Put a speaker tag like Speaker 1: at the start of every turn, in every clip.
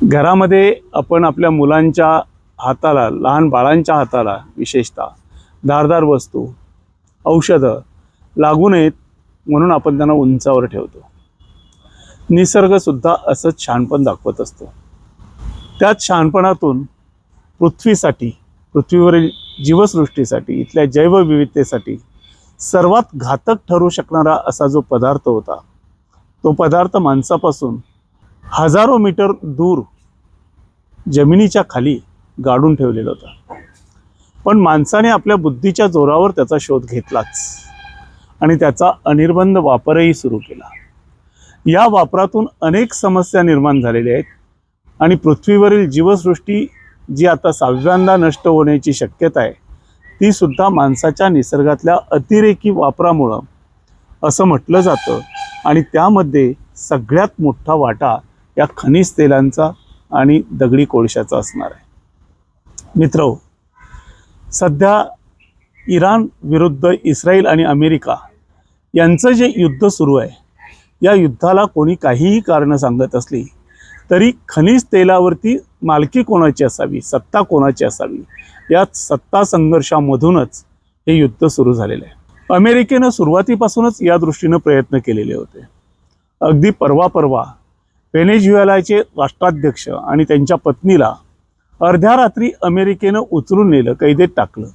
Speaker 1: घरामध्ये आपण आपल्या मुलांच्या हाताला, लहान बाळांच्या हाताला विशेषतः धारदार वस्तू, औषधं लागू नयेत म्हणून आपण त्यांना उंचावर ठेवतो. निसर्गसुद्धा असंच शहाणपण दाखवत असतो. त्याच शहाणपणातून पृथ्वीसाठी, पृथ्वीवरील जीवसृष्टीसाठी, इथल्या जैवविविधतेसाठी सर्वात घातक ठरू शकणारा असा जो पदार्थ होता, तो पदार्थ माणसापासून हजारो मीटर दूर जमिनीच्या खाली गाडून ठेवलेला होता. पण माणसाने आपल्या बुद्धीच्या जोरावर त्याचा शोध घेतलाच आणि त्याचा अनिर्बंध वापरही सुरू केला. या वापरातून अनेक समस्या निर्माण झालेल्या आहेत आणि पृथ्वीवरील जीवसृष्टी जी आता सहाव्यांदा नष्ट होण्याची शक्यता आहे, ती सुद्धा माणसाच्या निसर्गातल्या अतिरेकी वापरामुळं असं म्हटलं जातं. आणि त्यामध्ये सगळ्यात मोठा वाटा या खनिज तेलांचा आणि दगडी कोळशाचा असणार आहे. मित्रहो, सध्या इराण विरुद्ध इस्रायल आणि अमेरिका यांचं जे युद्ध सुरू आहे, या युद्धाला कोणी काहीही कारणं सांगत असली तरी खनिज तेलावरती मालकी कोणाची असावी, सत्ता कोणाची असावी, या सत्ता संघर्षामधूनच हे युद्ध सुरू झालेलं आहे. अमेरिकेनं सुरुवातीपासूनच या दृष्टीनं प्रयत्न केलेले होते. अगदी परवा व्हेनेझुएलाचे राष्ट्राध्यक्ष आणि त्यांच्या पत्नीला अर्ध्या रात्री अमेरिकेनं उचलून नेलं, कैदेत टाकलं,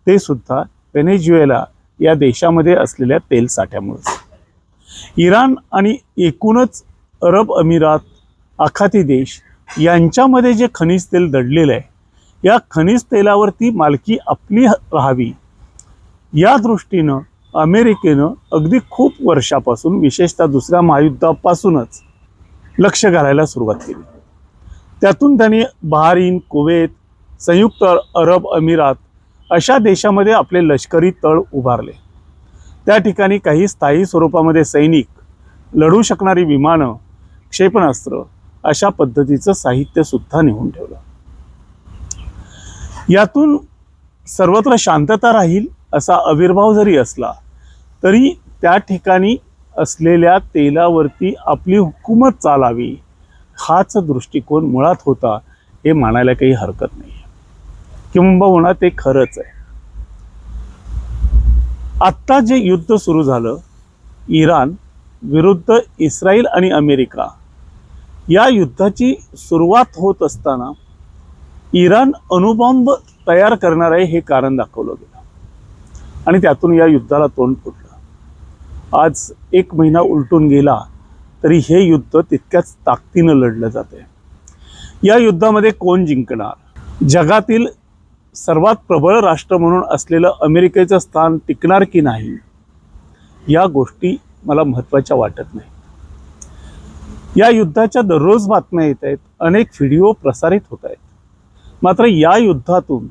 Speaker 1: ते सुद्धा व्हेनेझुएला या देशामध्ये असलेल्या तेल साठ्यामुळे. इराण आणि एकूणच अरब अमिरात, आखाती देश यांच्यामध्ये जे खनिज तेल दडलेलं आहे, या खनिज तेलावरती मालकी आपली राहावी या दृष्टीनं अमेरिकेनं अगदी खूप वर्षापासून, विशेषतः दुसऱ्या महायुद्धापासूनच लक्ष घालायला सुरुवात केली. त्यातून त्यांनी बहारीन, कुवेत, संयुक्त अरब अमिरात अशा देशामध्ये आपले लष्करी तळ उभारले. त्या ठिकाणी काही स्थायी स्वरूपामध्ये सैनिक, लढू शकणारी विमानं, क्षेपणास्त्र अशा पद्धतीचं साहित्यसुद्धा नेऊन ठेवलं. यातून सर्वत्र शांतता राहील असा आविर्भाव जरी असला तरी त्या ठिकाणी असलेल्या तेलावरती आपली हुकूमत चालावी हाच दृष्टिकोन मुळात होता, हे मानायला काही हरकत नाही. किंबहुना ते खरंच आहे. आत्ता जे युद्ध सुरू झालं, इराण विरुद्ध इस्रायल आणि अमेरिका, या युद्धाची सुरुवात होत असताना इराण अणुबॉम्ब तयार करणार आहे हे कारण दाखवलं गेलं आणि त्यातून या युद्धाला तोंड फुटलं. आज 1 महिना उलटून गेला तरी हे युद्ध तितक्याच ताकदीनं लढलं जाते. या युद्धामध्ये कोण जिंकणार? जगातील सर्वात प्रबळ राष्ट्र म्हणून असलेलं अमेरिकेचं स्थान टिकणार की नाही, या गोष्टी मला महत्त्वाच्या वाटत नाही. या युद्धाच्या दररोज बातम्या येत आहेत, अनेक व्हिडिओ प्रसारित होत आहेत. मात्र या युद्धातून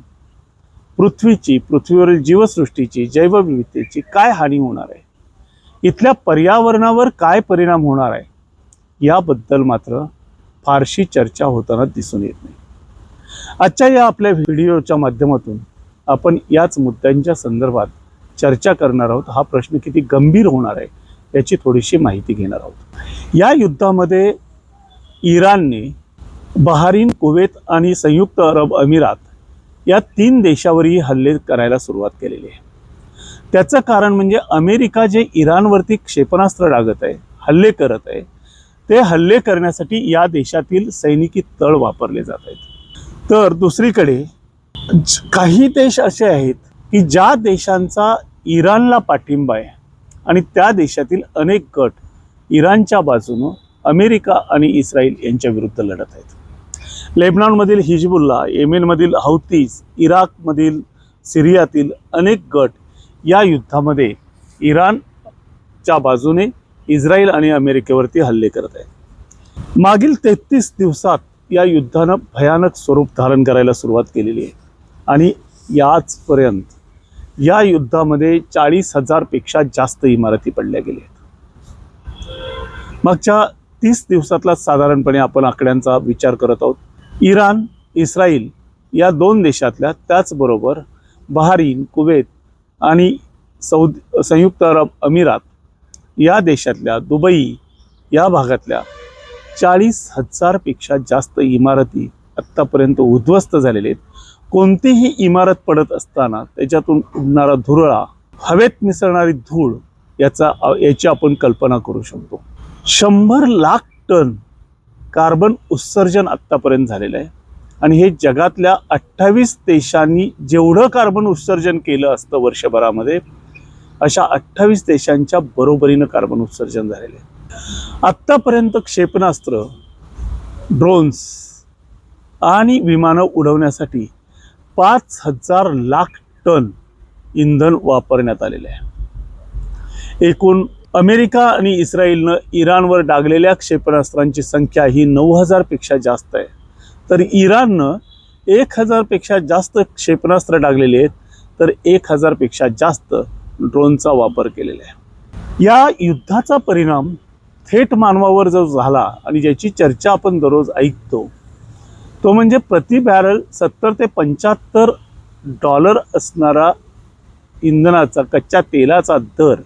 Speaker 1: पृथ्वीवरील जीवसृष्टीची, जैवविविधतेची काय हानी होणार आहे, इथल्या पर्यावरणावर काय परिणाम होणार आहे, याबद्दल मात्र फारशी चर्चा होताना दिसून येत नाही. आजच्या या आपल्या व्हिडिओच्या माध्यमातून आपण याच मुद्द्यांच्या संदर्भात चर्चा करणार आहोत. हा प्रश्न किती गंभीर होणार आहे याची थोडीशी माहिती घेणार आहोत. या युद्धामध्ये इराणने बहारीन, कुवेत आणि संयुक्त अरब अमिरात या 3 देशावरही हल्ले करायला सुरुवात केलेली आहे. त्याचं कारण म्हणजे अमेरिका जे इराणवरती क्षेपणास्त्र डागत आहे, हल्ले करत आहे, ते हल्ले करण्यासाठी या देशातील सैनिकी तळ वापरले जात आहेत. तर दुसरीकडे काही देश असे आहेत की ज्या देशांचा इराणला पाठिंबा आहे आणि त्या देशातील अनेक गट इराणच्या बाजूनं अमेरिका आणि इस्रायल यांच्या विरुद्ध लढत आहेत. लेबनॉनमधील हिजबुल्ला, येमेनमधील हौतीज, इराकमधील, सिरियातील अनेक गट या युद्धामध्ये इराणच्या बाजूने इस्रायल आणि अमेरिकेवरती हल्ले करत आहेत. मागील 33 दिवसात या युद्धानं भयानक स्वरूप धारण करायला सुरुवात केलेली आहे आणि याचपर्यंत या युद्धामध्ये 40,000 पेक्षा जास्त इमारती पडल्या गेल्या आहेत. मागच्या 30 दिवसातला साधारणपणे आपण आकड्यांचा विचार करत आहोत. इराण, इस्रायल या 2 देशातल्या, त्याचबरोबर बहारीन, कुवेत आणि संयुक्त अरब अमिरात या देशातल्या, दुबई या भागातल्या 40,000 पेक्षा जास्त इमारती आत्तापर्यंत उद्ध्वस्त झालेले आहेत. कोणतीही इमारत पडत असताना त्याच्यातून उडणारा धुरळा, हवेत मिसळणारी धूळ याची आपण कल्पना करू शकतो. 100 लाख टन कार्बन उत्सर्जन आत्तापर्यंत झालेलं आहे आणि हे जगातल्या 28 देशांनी जेवढं कार्बन उत्सर्जन केलं असतं वर्षभरामध्ये, अशा 28 देशांच्या बरोबरीनं कार्बन उत्सर्जन झालेलं आहे. आत्तापर्यंत क्षेपणास्त्र, ड्रोन्स आणि विमानं उडवण्यासाठी 5,000 लाख टन इंधन वापरण्यात आलेलं आहे. एकूण अमेरिका आणि इस्रायलनं इराणवर डागलेल्या क्षेपणास्त्रांची संख्या ही 9,000 पेक्षा जास्त आहे. तर इराणनं 1,000 पेक्षा जास्त क्षेपणास्त्र डागलेले आहेत, तर 1,000 पेक्षा जास्त ड्रोनचा वापर केलेला आहे. या युद्धाचा परिणाम थेट मानवावर जो झाला आणि ज्याची चर्चा आपण दररोज ऐकतो, तो म्हणजे प्रति बॅरल $70 ते $75 असणारा इंधनाचा, कच्च्या तेलाचा दर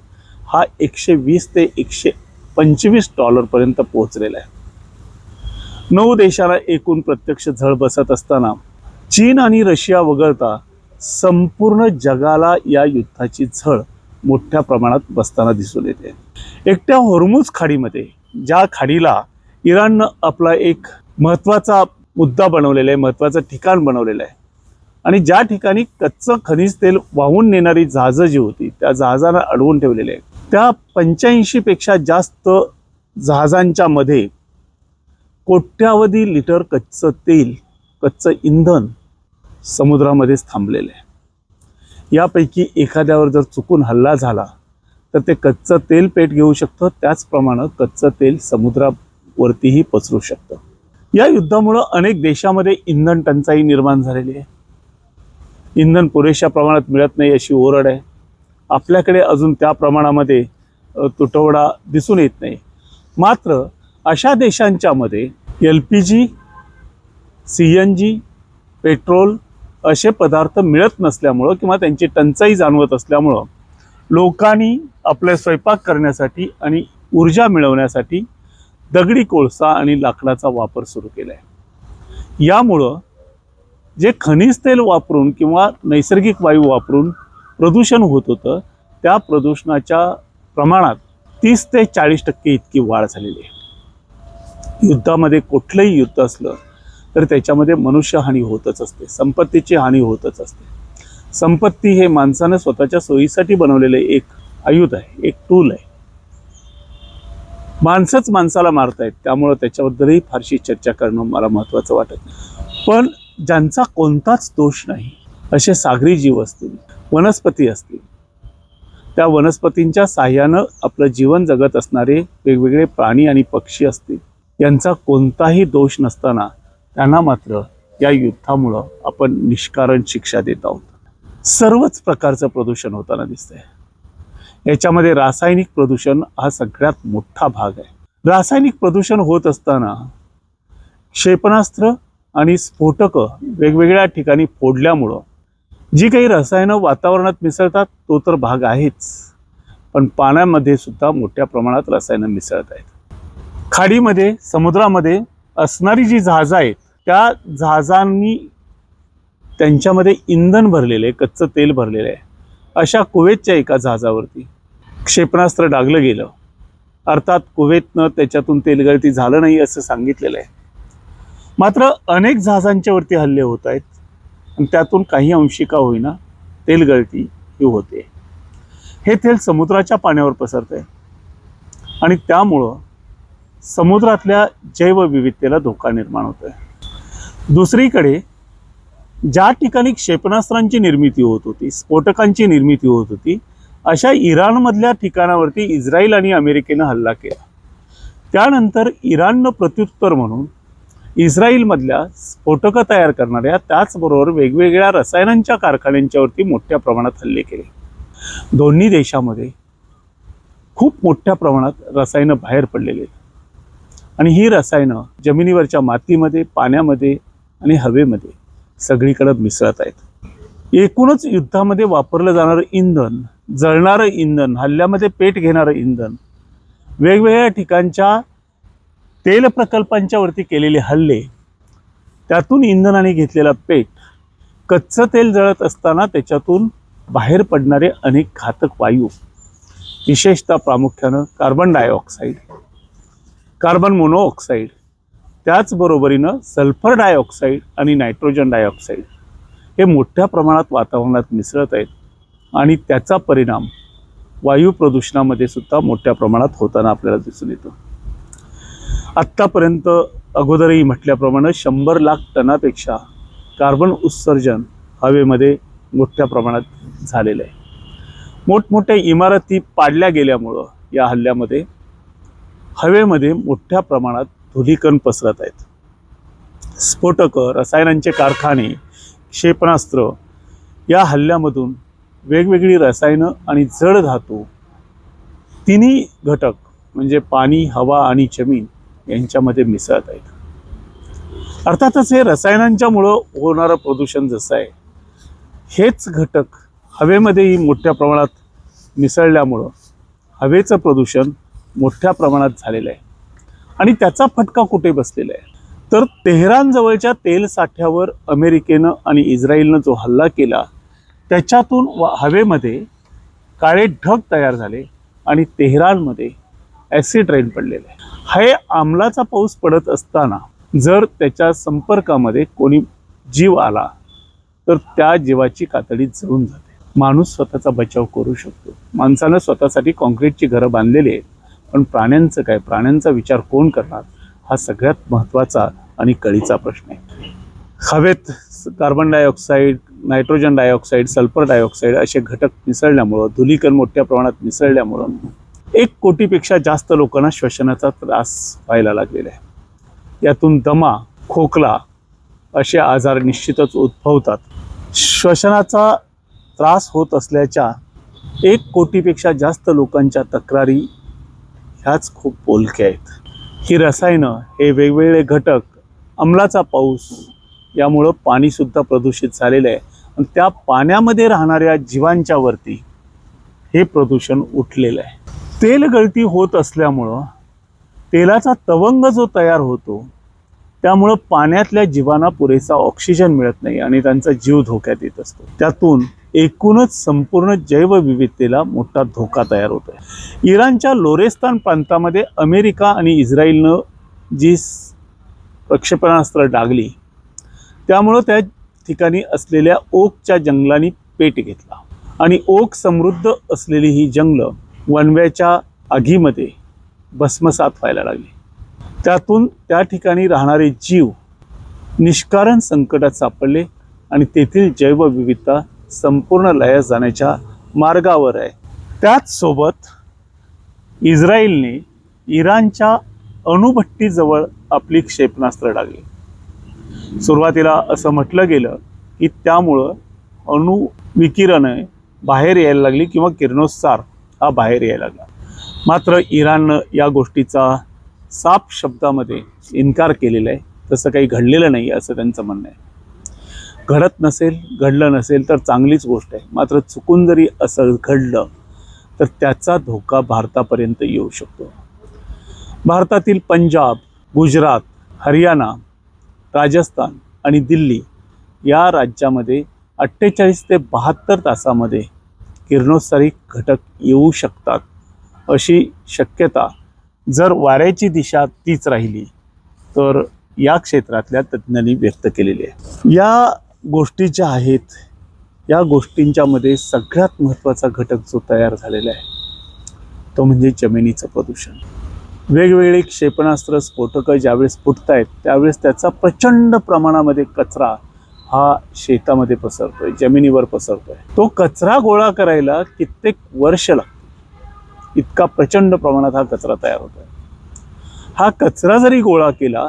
Speaker 1: हा $120 ते $125 पर्यंत पोहोचलेला आहे. 9 देशांना एकूण प्रत्यक्ष झळ बसत असताना चीन आणि रशिया वगळता संपूर्ण जगाला या युद्धाची झळ मोठ्या प्रमाणात बसताना दिसून येते. एकट्या होर्मुझ खाडीमध्ये, ज्या खाडीला इराणनं आपला एक महत्त्वाचा मुद्दा बनवलेला आहे, महत्त्वाचं ठिकाण बनवलेलं आहे, आणि ज्या ठिकाणी कच्चं खनिज तेल वाहून नेणारी जहाजं जी होती त्या जहाजांना अडवून ठेवलेले आहे, त्या 85 पेक्षा जास्त जहाजांच्या मध्ये कोट्यावधी लिटर कच्चं तेल, कच्चं इंधन समुद्रामध्येच थांबलेलं आहे. यापैकी एखाद्यावर जर चुकून हल्ला झाला तर ते कच्चं तेल पेट घेऊ शकतं, त्याचप्रमाणे कच्चं तेल समुद्रावरतीही पसरू शकतं. या युद्धामुळं अनेक देशामध्ये इंधन टंचाई निर्माण झालेली आहे. इंधन पुरेशा प्रमाणात मिळत नाही अशी ओरड आहे. आपल्याकडे अजून त्या प्रमाणामध्ये तुटवडा दिसून येत नाही. मात्र अशा देशांच्या मध्ये LPG, CNG, पेट्रोल असे पदार्थ मिळत नसल्यामुळं किंवा त्यांची टंचाई जाणवत असल्यामुळं लोकांनी आपले स्वयंपाक करण्यासाठी आणि ऊर्जा मिळवण्यासाठी दगडी कोळसा आणि लाकडाचा वापर सुरू केला आहे. यामुळं जे खनिज तेल वापरून किंवा नैसर्गिक वायू वापरून प्रदूषण होत होतं, त्या प्रदूषणाच्या प्रमाणात 30 ते 40% इतकी वाढ झालेली आहे. युद्धामध्ये कुठलंही युद्ध असलं तर त्याच्यामध्ये मनुष्यहानी होतच असते, संपत्तीची हानी होतच असते. संपत्ती हे माणसानं स्वतःच्या सोयीसाठी बनवलेले एक आयुध आहे, एक टूल आहे. माणसंच माणसाला मारतायत, त्यामुळं त्याच्याबद्दलही फारशी चर्चा करणं मला महत्त्वाचं वाटत नाही. पण ज्यांचा कोणताच दोष नाही असे सागरी जीव असतील, वनस्पती असतील, त्या वनस्पतींच्या साह्यानं आपलं जीवन जगत असणारे वेगवेगळे प्राणी आणि पक्षी असतील, यांचा कोणताही दोष नसताना त्यांना मात्र या युद्धामुळं आपण निष्कारण शिक्षा देत आहोत. सर्वच प्रकारचं प्रदूषण होताना दिसतंय. याच्यामध्ये रासायनिक प्रदूषण हा सगळ्यात मोठा भाग आहे. रासायनिक प्रदूषण होत असताना क्षेपणास्त्र आणि स्फोटकं वेगवेगळ्या ठिकाणी फोडल्यामुळं जी काही रसायनं वातावरणात मिसळतात तो तर भाग आहेच, पण पाण्यामध्ये सुद्धा मोठ्या प्रमाणात रसायनं मिसळत आहेत. खाडीमध्ये, समुद्रामध्ये असणारी जी जहाजं आहेत, त्या जहाजांनी त्यांच्यामध्ये इंधन भरलेले आहे, कच्चं तेल भरलेलं आहे. अशा कुवेतच्या एका जहाजावरती क्षेपणास्त्र डागलं गेलं. अर्थात कुवेतनं त्याच्यातून तेलगळती झालं नाही असं सांगितलेलं आहे. मात्र अनेक जहाजांच्यावरती हल्ले होत आहेत आणि त्यातून काही अंशी का होईना तेलगळती ही होते. हे तेल समुद्राच्या पाण्यावर पसरतंय आणि त्यामुळं समुद्रातल्या जैवविविधतेला धोका निर्माण होतोय. दुसरीकडे ज्या ठिकाणी क्षेपणास्त्रांची निर्मिती होत होती, स्फोटकांची निर्मिती होत होती, अशा इराणमधल्या ठिकाणावरती इस्रायल आणि अमेरिकेनं हल्ला केला. त्यानंतर इराणनं प्रत्युत्तर म्हणून इस्रायलमधल्या स्फोटकं तयार करणाऱ्या, त्याचबरोबर वेगवेगळ्या रसायनांच्या कारखान्यांच्यावरती मोठ्या प्रमाणात हल्ले केले. दोन्ही देशामध्ये खूप मोठ्या प्रमाणात रसायनं बाहेर पडलेली आहेत आणि ही रसायनं जमिनीवरच्या मातीमध्ये, पाण्यामध्ये आणि हवेमध्ये सगळीकडे मिसळत आहेत. एकूणच युद्धामध्ये वापरलं जाणारं इंधन, जळणारं इंधन, हल्ल्यामध्ये पेट घेणारं इंधन, वेगवेगळ्या ठिकाणच्या तेल प्रकल्पांच्या वरती केलेले हल्ले, त्यातून इंधनाने घेतलेला पेट, कच्चं तेल जळत असताना त्याच्यातून बाहेर पडणारे अनेक घातक वायू, विशेषतः प्रामुख्यानं कार्बन डायऑक्साईड, कार्बन मोनोऑक्साईड, त्याचबरोबरीनं सल्फर डायऑक्साईड आणि नायट्रोजन डायऑक्साईड हे मोठ्या प्रमाणात वातावरणात मिसळत आहेत आणि त्याचा परिणाम वायू प्रदूषणामध्ये सुद्धा मोठ्या प्रमाणात होताना आपल्याला दिसून येतो. आत्तापर्यंत अगोदरही म्हटल्याप्रमाणे 100 लाख टनापेक्षा कार्बन उत्सर्जन हवेमध्ये मोठ्या प्रमाणात झालेलं आहे. मोठमोठ्या इमारती पाडल्या गेल्यामुळं या हल्ल्यामध्ये हवेमध्ये मोठ्या प्रमाणात धूलिकण पसरत आहेत. स्फोटकं, रसायनांचे कारखाने, क्षेपणास्त्र या हल्ल्यामधून वेगवेगळी रसायनं आणि जड धातू, तिन्ही घटक म्हणजे पाणी, हवा आणि जमीन यांच्यामध्ये मिसळत आहेत. अर्थातच हे रसायनांच्यामुळं होणारं प्रदूषण जसं आहे, हेच घटक हवेमध्येही मोठ्या प्रमाणात मिसळल्यामुळं हवेचं प्रदूषण मोठ्या प्रमाणात झालेलं आहे. आणि त्याचा फटका कुठे बसलेला आहे तर तेहरान जवळच्या तेल साठ्यावर अमेरिकेनं आणि इस्रायलनं जो हल्ला केला, त्याच्यातून हवेमध्ये काळे ढग तयार झाले आणि तेहरानमध्ये ॲसिड रेन पडलेलं आहे. हे आम्लाचा पाऊस पडत असताना जर त्याच्या संपर्कामध्ये कोणी जीव आला तर त्या जीवाची कातडी जळून जाते. माणूस स्वतःचा बचाव करू शकतो. माणसानं स्वतःसाठी कॉन्क्रीटची घरं बांधलेली आहेत, पण प्राण्यांचं काय? प्राण्यांचा विचार कोण करणार? हा सगळ्यात महत्त्वाचा आणि कळीचा प्रश्न आहे. हवेत carbon dioxide, nitrogen dioxide, sulphur dioxide असे घटक मिसळल्यामुळं, धूलिकण मोठ्या प्रमाणात मिसळल्यामुळं 1 कोटीपेक्षा जास्त लोकांना श्वसनाचा त्रास व्हायला लागलेला आहे. यातून दमा, खोकला असे आजार निश्चितच उद्भवतात. श्वसनाचा त्रास होत असल्याच्या 1 कोटीपेक्षा जास्त लोकांच्या तक्रारी ह्याच खूप बोलक्या आहेत. ही रसायनं, हे वेगवेगळे घटक, अंमलाचा पाऊस यामुळं पाणीसुद्धा प्रदूषित झालेलं आहे आणि त्या पाण्यामध्ये राहणाऱ्या जीवांच्या वरती हे प्रदूषण उठलेलं आहे. तेल गळती होत असल्यामुळं तेलाचा तवंग जो तयार होतो, त्यामुळं पाण्यातल्या जीवांना पुरेसा ऑक्सिजन मिळत नाही आणि त्यांचा जीव धोक्यात येत असतो. त्यातून एकूणच संपूर्ण जैवविविधतेला मोठा धोका तयार होतो आहे. इराणच्या लोरेस्तान प्रांतामध्ये अमेरिका आणि इस्रायलनं जी प्रक्षेपणास्त्र डागली, त्यामुळं त्या ठिकाणी असलेल्या ओकच्या जंगलांनी पेट घेतला आणि ओक समृद्ध असलेली ही जंगलं वणव्याच्या आगीमध्ये भस्मसात व्हायला लागली. त्यातून त्या ठिकाणी राहणारे जीव निष्कारण संकटात सापडले आणि तेथील जैवविविधता संपूर्ण लयास जाण्याच्या मार्गावर आहे. त्याचसोबत इस्रायलने इराणच्या अणुभट्टीजवळ आपली क्षेपणास्त्र डागली. सुरुवातीला असं म्हटलं गेलं की त्यामुळं अणुविकिरणं बाहेर यायला लागली किंवा किरणोत्सार हा बाहेर यायला लागला. मात्र इराणनं या गोष्टीचा साफ शब्दामध्ये इन्कार केलेला आहे. तसं काही घडलेलं नाही असं त्यांचं म्हणणं आहे. घडत नसेल, घडलं नसेल तर चांगलीच गोष्ट आहे. मात्र चुकून जरी असं घडलं तर त्याचा धोका भारतापर्यंत येऊ शकतो. भारतातील पंजाब, गुजरात, हरियाणा, राजस्थान आणि दिल्ली या राज्यामध्ये 48 ते 72 तासामध्ये किरणोत्सारी घटक येऊ शकतात अशी शक्यता जर वाऱ्याची दिशा तीच राहिली तर या क्षेत्रातल्या तज्ज्ञांनी व्यक्त केलेली आहे. या गोष्टी ज्या आहेत, या गोष्टींच्यामध्ये सगळ्यात महत्त्वाचा घटक जो तयार झालेला आहे तो म्हणजे जमिनीचं प्रदूषण. वेगवेगळे क्षेपणास्त्र, स्फोटकं ज्यावेळेस फुटत आहेत त्यावेळेस त्याचा प्रचंड प्रमाणामध्ये कचरा हा शेतामध्ये पसरतोय, जमिनीवर पसरतोय. तो कचरा गोळा करायला कित्येक वर्ष लागतात. इतका प्रचंड प्रमाणात हा कचरा तयार होतोय. हा कचरा जरी गोळा केला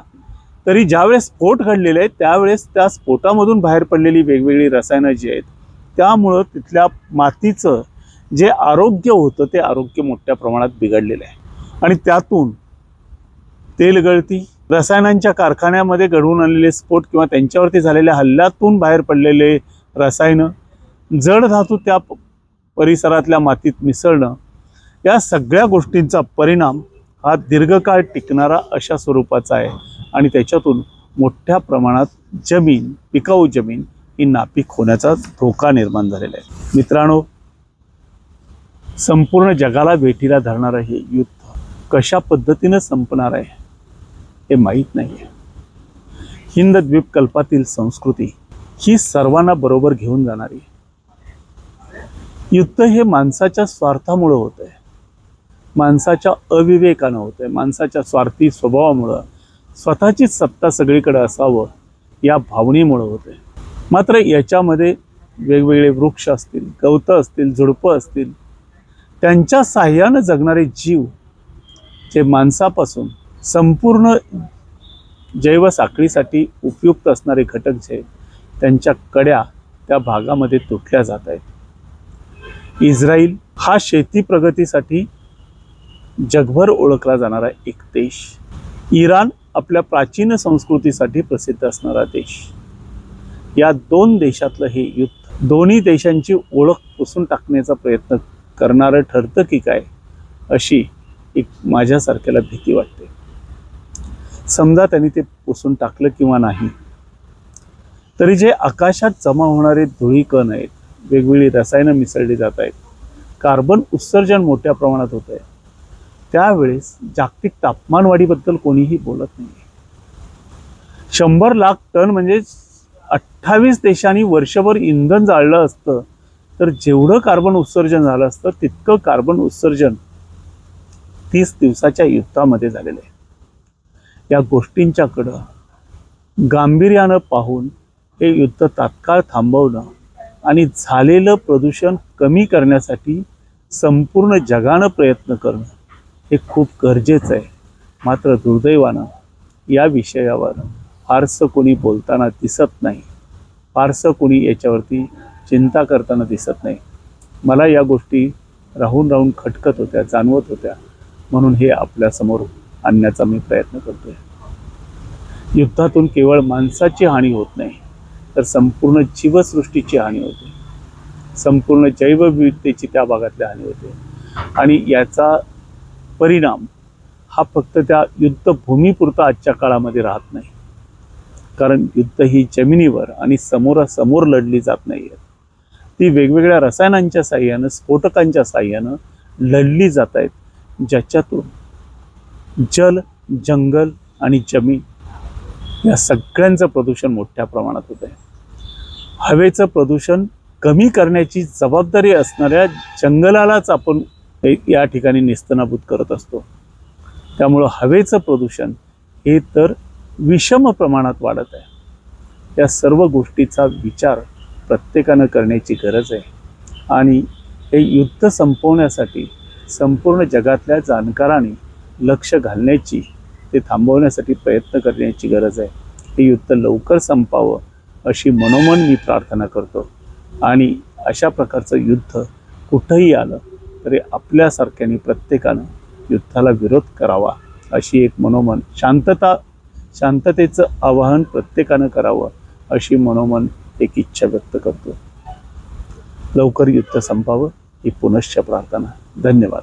Speaker 1: तरी ज्यावेळेस स्फोट घडलेले आहेत त्यावेळेस त्या स्फोटामधून बाहेर पडलेली वेगवेगळी रसायनं जी आहेत त्यामुळं तिथल्या मातीचं जे आरोग्य होतं ते आरोग्य मोठ्या प्रमाणात बिघडलेलं आहे. आणि त्यातून तेलगळती, रसायनांच्या कारखान्यामध्ये घडवून आणलेले स्फोट किंवा त्यांच्यावरती झालेल्या हल्ल्यातून बाहेर पडलेले रसायनं, जड धातू त्या परिसरातल्या मातीत मिसळणं, या सगळ्या गोष्टींचा परिणाम हा दीर्घकाळ टिकणारा अशा स्वरूपाचा आहे आणि त्याच्यातून मोठ्या प्रमाणात जमीन, पिकाऊ जमीन ही नापीक होण्याचा धोका निर्माण झालेला आहे. मित्रांनो, संपूर्ण जगाला वेठीला धरणारं हे युद्ध कशा पद्धतीनं संपणार आहे हे माहीत नाही आहे. हिंद द्वीपकल्पातील संस्कृती ही सर्वांना बरोबर घेऊन जाणारी. युद्ध हे माणसाच्या स्वार्थामुळे होत आहे, माणसाच्या अविवेकानं होत आहे, माणसाच्या स्वार्थी स्वभावामुळं, स्वतःचीच सत्ता सगळीकडे असावं या भावनेमुळं होत आहे. मात्र याच्यामध्ये वेगवेगळे वृक्ष असतील, गवतं असतील, झुडपं असतील, त्यांच्या साह्यानं जगणारे जीव, जे माणसापासून संपूर्ण जैवसाखळीसाठी उपयुक्त असणारे घटक जे त्यांच्या कड्या त्या भागामध्ये तुटल्या जात आहेत. इस्रायल हा शेती प्रगतीसाठी जगभर ओळखला जाणारा एक देश. इराण आपल्या प्राचीन संस्कृतीसाठी प्रसिद्ध असणारा देश. या दोन देशातलं हे युद्ध दोन्ही देशांची ओळख पुसून टाकण्याचा प्रयत्न करणारं ठरतं की काय, अशी एक माझ्यासारख्याला भीती वाटते. समजा त्यांनी ते पुसून टाकलं किंवा नाही, तरी जे आकाशात जमा होणारे धुळीकण आहेत, वेगवेगळी रसायनं मिसळली जात आहेत, कार्बन उत्सर्जन मोठ्या प्रमाणात होत आहे, त्यावेळेस जागतिक तापमानवाढीबद्दल कोणीही बोलत नाही. 100 लाख टन म्हणजे 28 देशांनी वर्षभर इंधन जाळलं असतं तर जेवढं कार्बन उत्सर्जन झालं असतं तितकं कार्बन उत्सर्जन 30 दिवसाच्या युद्धामध्ये झालेलं आहे. या गोष्टींच्याकडं गांभीर्यानं पाहून हे युद्ध तात्काळ थांबवणं आणि झालेलं प्रदूषण कमी करण्यासाठी संपूर्ण जगानं प्रयत्न करणं हे खूप गरजेचं आहे. मात्र दुर्दैवानं या विषयावर फारसं कोणी बोलताना दिसत नाही, फारसं कोणी याच्यावरती चिंता करताना दिसत नाही. मला या गोष्टी राहून राहून खटकत होत्या, जाणवत होत्या, म्हणून हे आपल्यासमोर आणण्याचा मी प्रयत्न करतोय. युद्धातून केवळ माणसाची हानी होत नाही, तर संपूर्ण जीवसृष्टीची हानी होते, संपूर्ण जैवविविधतेची त्या भागातली हानी होते. आणि याचा परिणाम हा फक्त त्या युद्धभूमीपुरता आजच्या काळामध्ये राहत नाही, कारण युद्ध ही जमिनीवर आणि समोरासमोर लढली जात नाही आहेत. ती वेगवेगळ्या रसायनांच्या साह्यानं, स्फोटकांच्या साह्यानं लढली जात आहेत, ज्याच्यातून जल, जंगल आणि जमीन या सगळ्यांचं प्रदूषण मोठ्या प्रमाणात होत आहे. हवेचं प्रदूषण कमी करण्याची जबाबदारी असणाऱ्या जंगलालाच आपण या ठिकाणी नेस्तनाबूत करत असतो. त्यामुळं हवेचं प्रदूषण हे तर विषम प्रमाणात वाढत आहे. या सर्व गोष्टीचा विचार प्रत्येकानं करण्याची गरज आहे आणि हे युद्ध संपवण्यासाठी संपूर्ण जगातल्या जाणकारांनी लक्ष घालण्याची, ते थांबवण्यासाठी प्रयत्न करण्याची गरज आहे. हे युद्ध लवकर संपावं अशी मनोमन मी प्रार्थना करतो. आणि अशा प्रकारचं युद्ध कुठंही आलं तरी आपल्यासारख्याने प्रत्येकानं युद्धाला विरोध करावा अशी एक मनोमन, शांततेचं आवाहन प्रत्येकानं करावं अशी मनोमन एक इच्छा व्यक्त करतो. लवकर युद्ध संपावं ही पुनश्च प्रार्थना. धन्यवाद.